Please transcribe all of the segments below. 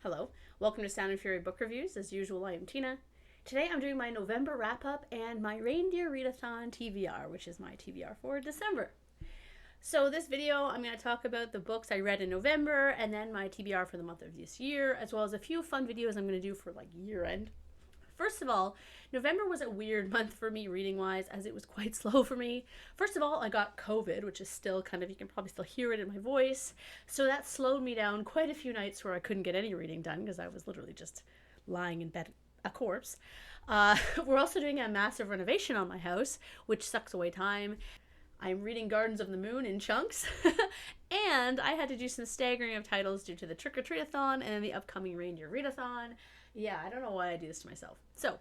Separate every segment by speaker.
Speaker 1: Hello, welcome to Sound and Fury Book Reviews. As usual, I am Tina. Today I'm doing my November wrap-up and my Reindeer Readathon TBR, which is my TBR for December. So this video, I'm going to talk about the books I read in November and then my TBR for the month of this year, as well as a few fun videos I'm going to do for like year end. First of all, November was a weird month for me reading-wise, as it was quite slow for me. First of all, I got COVID, which is still kind of, you can probably still hear it in my voice. So that slowed me down quite a few nights where I couldn't get any reading done because I was literally just lying in bed a corpse. We're also doing a massive renovation on my house, which sucks away time. I'm reading Gardens of the Moon in chunks, and I had to do some staggering of titles due to the Trick or Treat-a-thon and then the upcoming Reindeer Readathon. Yeah, I don't know why I do this to myself. So,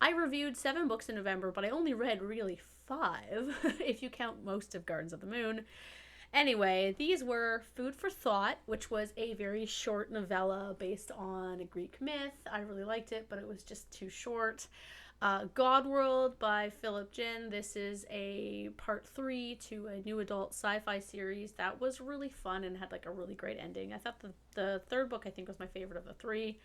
Speaker 1: I reviewed 7 books in November, but I only read really 5, if you count most of Gardens of the Moon. Anyway, these were Food for Thought, which was a very short novella based on a Greek myth. I really liked it, but it was just too short. Godworld by Philip Jin. This is a part 3 to a new adult sci-fi series that was really fun and had like a really great ending. I thought the third book I think was my favorite of the 3.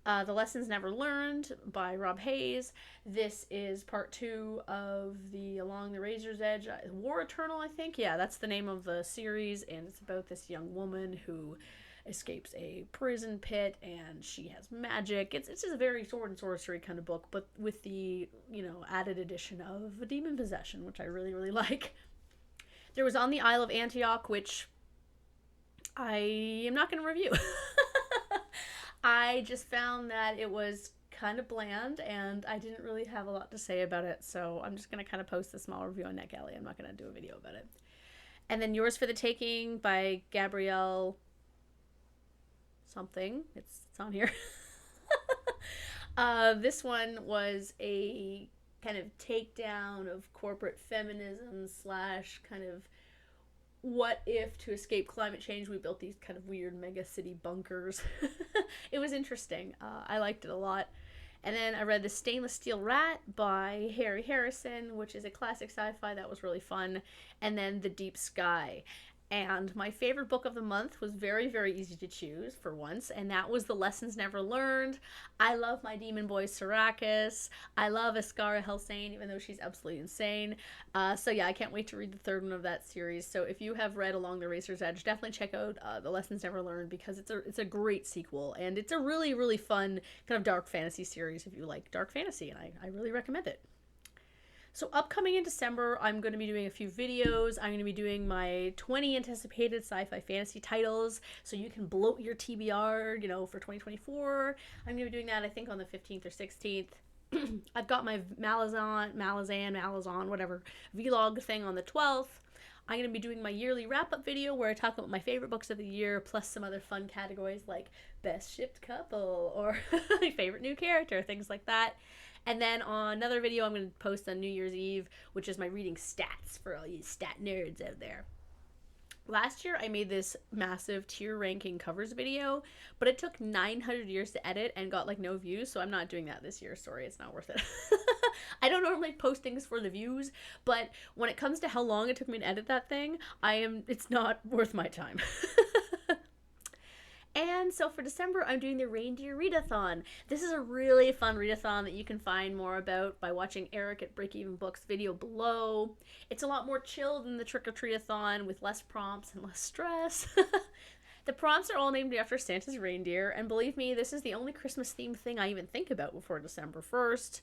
Speaker 1: The Lessons Never Learned by Rob Hayes. This is part 2 of the Along the Razor's Edge, War Eternal, I think. Yeah, that's the name of the series, and it's about this young woman who escapes a prison pit, and she has magic. It's just a very sword and sorcery kind of book, but with the, added addition of demon possession, which I really, really like. There was On the Isle of Antioch, which I am not going to review. I just found that it was kind of bland and I didn't really have a lot to say about it, so I'm just going to kind of post a small review on NetGalley. I'm not going to do a video about it. And then Yours for the Taking by Gabrielle something. It's on here. This one was a kind of takedown of corporate feminism / kind of what if to escape climate change we built these kind of weird mega city bunkers. It was interesting. I liked it a lot. And then I read The Stainless Steel Rat by Harry Harrison, which is a classic sci-fi that was really fun. And then The Deep Sky. And my favorite book of the month was very, very easy to choose for once, and that was The Lessons Never Learned. I love my demon boy Syracuse. I love Askara Helsane, even though she's absolutely insane. So yeah, I can't wait to read the third one of that series. So if you have read Along the Razor's Edge, definitely check out The Lessons Never Learned, because it's a great sequel, and it's a really, really fun kind of dark fantasy series if you like dark fantasy, and I really recommend it. So upcoming in December, I'm going to be doing a few videos. I'm going to be doing my 20 anticipated sci-fi fantasy titles, so you can bloat your TBR, for 2024. I'm going to be doing that, I think, on the 15th or 16th. I've got my Malazan, whatever, vlog thing on the 12th. I'm going to be doing my yearly wrap-up video where I talk about my favorite books of the year, plus some other fun categories like Best Shipped Couple or my favorite new character, things like that. And then on another video I'm going to post on New Year's Eve, which is my reading stats for all you stat nerds out there. Last year I made this massive tier ranking covers video, but it took 900 years to edit and got like no views, so I'm not doing that this year. Sorry, it's not worth it. I don't normally post things for the views, but when it comes to how long it took me to edit that thing, it's not worth my time. And so for December, I'm doing the Reindeer Readathon. This is a really fun readathon that you can find more about by watching Eric at Break Even Books video below. It's a lot more chill than the Trick or Treat-a-thon with less prompts and less stress. The prompts are all named after Santa's reindeer, and believe me, this is the only Christmas-themed thing I even think about before December 1st.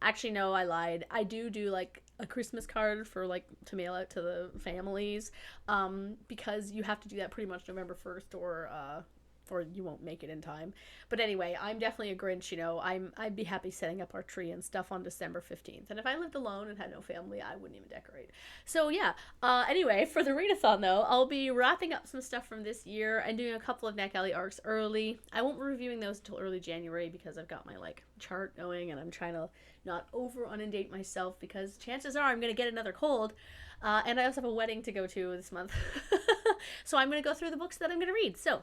Speaker 1: Actually, no, I lied. I do like a Christmas card for like to mail out to the families, because you have to do that pretty much November 1st or you won't make it in time. But anyway, I'm definitely a Grinch, I'd be happy setting up our tree and stuff on December 15th. And if I lived alone and had no family, I wouldn't even decorate. So yeah, anyway, for the readathon though, I'll be wrapping up some stuff from this year and doing a couple of NetGalley arcs early. I won't be reviewing those until early January because I've got my chart going and I'm trying to not over inundate myself because chances are I'm going to get another cold. And I also have a wedding to go to this month. So I'm going to go through the books that I'm going to read. So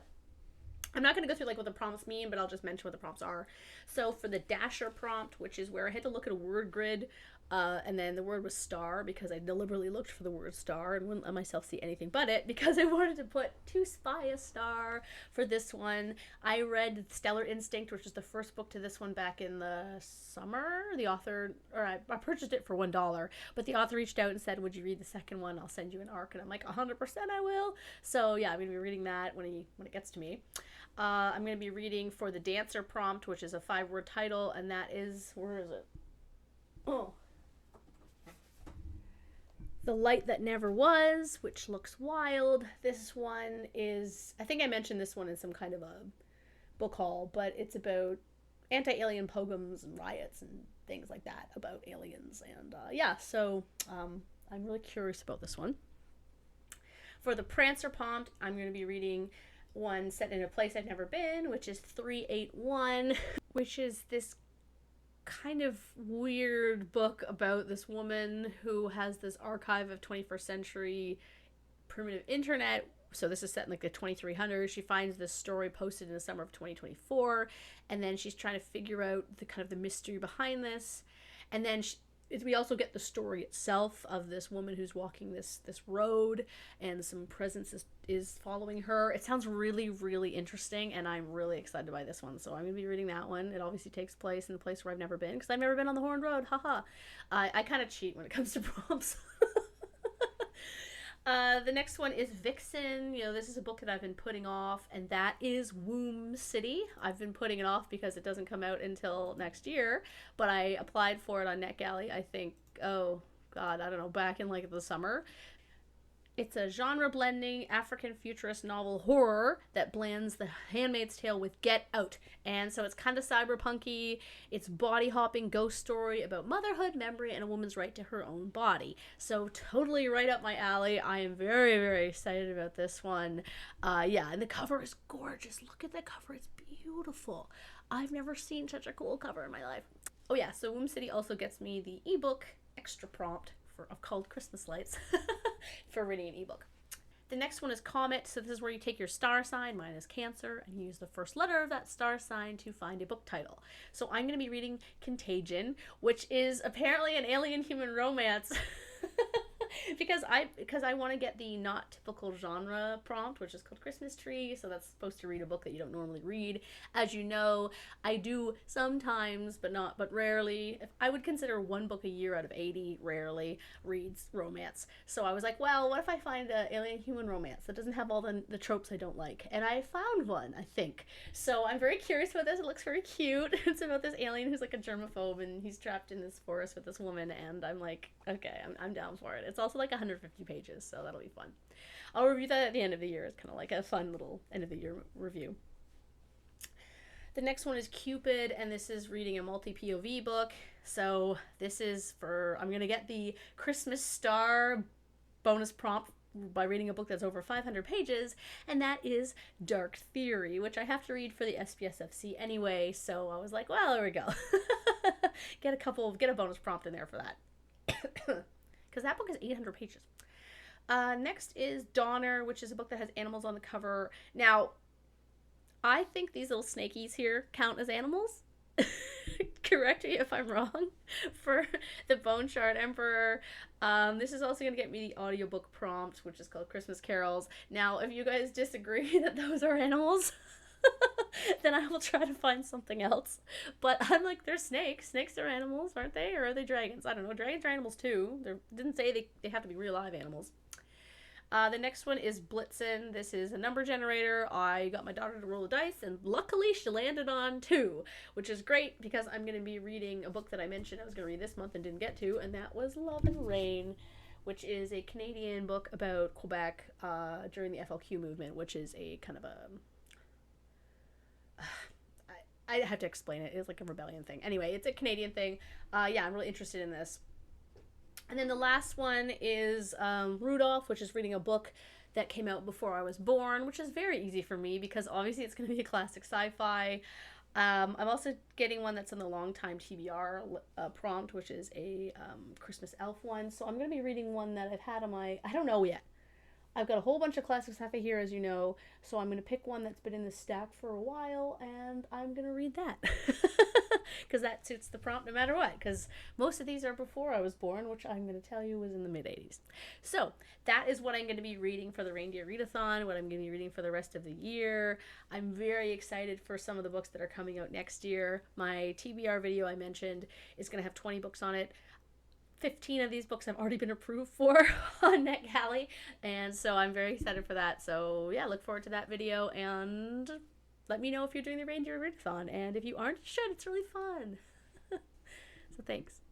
Speaker 1: I'm not going to go through what the prompts mean, but I'll just mention what the prompts are. So for the Dasher prompt, which is where I had to look at a word grid, And then the word was star, because I deliberately looked for the word star and wouldn't let myself see anything but it, because I wanted to put To Spy a Star for this one. I read Stellar Instinct, which is the first book to this one, back in the summer. The author, or I purchased it for $1, but the author reached out and said, would you read the second one? I'll send you an arc. And I'm like, 100% I will. So yeah, I'm going to be reading that when it gets to me. I'm going to be reading For the Dancer prompt, which is a 5-word title, and that is, where is it? Oh. The Light That Never Was, which looks wild. This one is, I think I mentioned this one in some kind of a book haul, but it's about anti-alien pogroms and riots and things like that about aliens. And yeah, so I'm really curious about this one. For the Prancer prompt, I'm going to be reading one set in a place I've never been, which is 381, which is this kind of weird book about this woman who has this archive of 21st century primitive internet. So this is set in like the 2300s. She finds this story posted in the summer of 2024, and then she's trying to figure out the kind of the mystery behind this. And then we also get the story itself of this woman who's walking this road, and some presence is following her. It sounds really, really interesting, and I'm really excited by this one. So I'm going to be reading that one. It obviously takes place in a place where I've never been, because I've never been on the Horned Road. Haha. I kind of cheat when it comes to prompts. The next one is Vixen. You know, this is a book that I've been putting off, and that is Womb City. I've been putting it off because it doesn't come out until next year, but I applied for it on NetGalley, I think, oh god, I don't know, back in like the summer. It's a genre-blending African futurist novel horror that blends The Handmaid's Tale with Get Out. And so it's kind of cyberpunky. It's body-hopping ghost story about motherhood, memory, and a woman's right to her own body. So totally right up my alley. I am very, very excited about this one. Yeah, and the cover is gorgeous. Look at the cover. It's beautiful. I've never seen such a cool cover in my life. Oh yeah, so Womb City also gets me the ebook extra prompt called Christmas Lights for reading an ebook. The next one is Comet. So this is where you take your star sign, mine is Cancer, and use the first letter of that star sign to find a book title. So I'm going to be reading Contagion, which is apparently an alien human romance. because I want to get the not typical genre prompt, which is called Christmas Tree. So that's supposed to read a book that you don't normally read. As you know, I do sometimes, but rarely. I would consider one book a year out of 80 rarely reads romance. So I was like, well, what if I find an alien human romance that doesn't have all the tropes I don't like? And I found one, I think. So I'm very curious about this. It looks very cute. It's about this alien who's like a germaphobe, and he's trapped in this forest with this woman, and I'm like, okay, I'm down for it. It's also like 150 pages, so that'll be fun. I'll review that at the end of the year. It's kind of like a fun little end of the year review. The next one is Cupid, and this is reading a multi-POV book. So this is for, I'm going to get the Christmas Star bonus prompt by reading a book that's over 500 pages, and that is Dark Theory, which I have to read for the SPSFC anyway, so I was like, well, there we go. Get a bonus prompt in there for that. Because that book is 800 pages. Next is Donner, which is a book that has animals on the cover. Now, I think these little snakies here count as animals. Correct me if I'm wrong. For the Bone Shard Emperor. This is also going to get me the audiobook prompt, which is called Christmas Carols. Now, if you guys disagree that those are animals, then I will try to find something else. But I'm like, they're snakes. Snakes are animals, aren't they? Or are they dragons? I don't know. Dragons are animals too. They didn't say they have to be real live animals. The next one is Blitzen. This is a number generator. I got my daughter to roll the dice, and luckily she landed on 2, which is great because I'm going to be reading a book that I mentioned I was going to read this month and didn't get to, and that was Love and Rain, which is a Canadian book about Quebec during the FLQ movement, which is a kind of a... I have to explain it. It's like a rebellion thing. Anyway, it's a Canadian thing. Yeah, I'm really interested in this. And then the last one is Rudolph, which is reading a book that came out before I was born, which is very easy for me because obviously it's going to be a classic sci-fi. I'm also getting one that's in the long time TBR prompt, which is a Christmas elf one. So I'm going to be reading one that I've had on my... I don't know yet. I've got a whole bunch of classic sci-fi here, as you know, so I'm going to pick one that's been in the stack for a while, and I'm going to read that. Because that suits the prompt no matter what, because most of these are before I was born, which I'm going to tell you was in the mid-'80s. So that is what I'm going to be reading for the Reindeer Readathon, what I'm going to be reading for the rest of the year. I'm very excited for some of the books that are coming out next year. My TBR video I mentioned is going to have 20 books on it. 15 of these books have already been approved for on NetGalley, and so I'm very excited for that. So yeah, look forward to that video, and let me know if you're doing the Reindeer Readathon, and if you aren't, you should. It's really fun. So thanks.